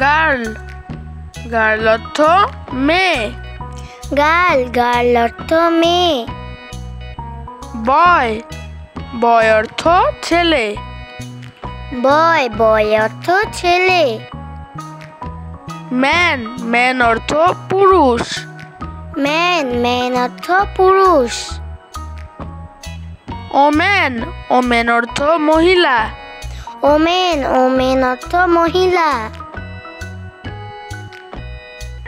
Girl, girl অর্থ মেয়ে। Girl, girl অর্থ মেয়ে। বয়, বয় অর্থ ছেলে। বয়, বয় অর্থ ছেলে। ম্যান, ম্যান অর্থ পুরুষ। ম্যান, ম্যান অর্থ পুরুষ। ওমেন, ওমেন অর্থ মহিলা। ওমেন, ওমেন অর্থ মহিলা।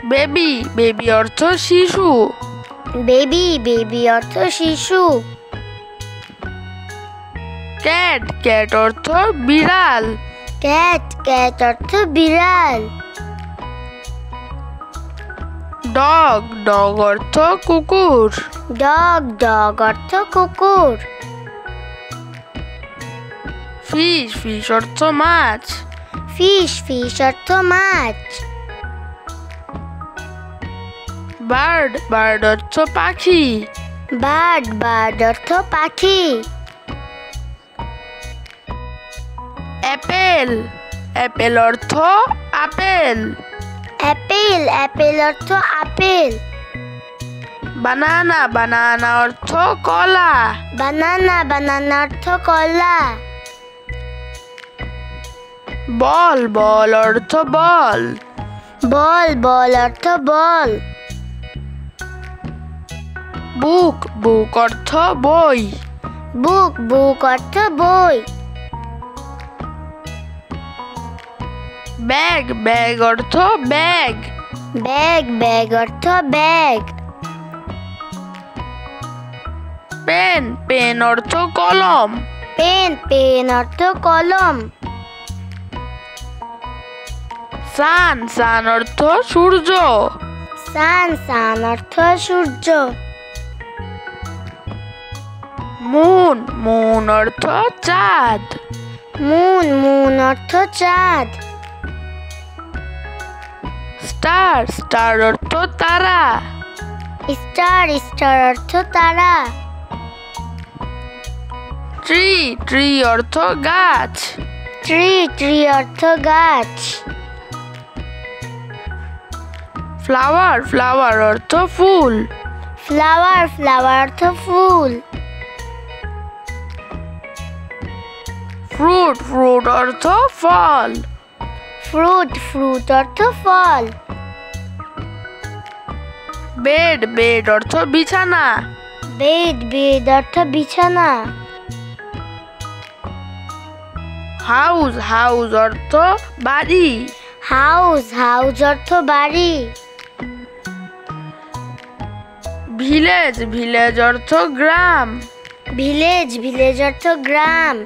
বেবি, বেবি অর্থ শিশু। বেবি, বেবি অর্থ শিশু। ক্যাট, ক্যাট অর্থ বিড়াল। ক্যাট, ক্যাট অর্থ বিড়াল। ডগ, ডগ অর্থ কুকুর। ডগ, ডগ অর্থ কুকুর। ফিশ, ফিশ অর্থ মাছ। ফিশ, ফিশ অর্থ মাছ। বার্ড, বার্ড অর্থ পাখি। বার্ড, বার্ড অর্থ পাখি। অ্যাপেল, অ্যাপেল অর্থ আপেল। অ্যাপেল, অ্যাপেল অর্থ আপেল। বানানা, বানানা অর্থ কলা। বানানা, বানানা অর্থ কলা। বল, বল অর্থ বল। বল, বল অর্থ বল। বুক, বুক অর্থ বই। বুক, বুক অর্থ বই। ব্যাগ, ব্যাগ অর্থ ব্যাগ। ব্যাগ, ব্যাগ অর্থ ব্যাগ। পেন, পেন অর্থ কলম। পেন, পেন অর্থ কলম। সান, সান অর্থ সূর্য। সান, সান অর্থ সূর্য। মুন, মুন অর্থ চাঁদ। মুন, মুন অর্থ চাঁদ। স্টার, স্টার অর্থ তারা। স্টার, স্টার অর্থ তারা। ট্রি, ট্রি অর্থ গাছ। ট্রি, ট্রি অর্থ গাছ। ফ্লাওয়ার, ফ্লাওয়ার অর্থ ফুল। ফ্লাওয়ার, ফ্লাওয়ার অর্থ ফুল। ফ্রুট, ফ্রুট অর্থ ফল। ফ্রুট, ফ্রুট অর্থ ফল। বেড, বেড অর্থ বিছানা। বেড, বেড অর্থ বিছানা। হাউস, হাউস অর্থ বাড়ি। হাউস, হাউস অর্থ বাড়ি। ভিলেজ, ভিলেজ অর্থ গ্রাম। ভিলেজ, ভিলেজ অর্থ গ্রাম।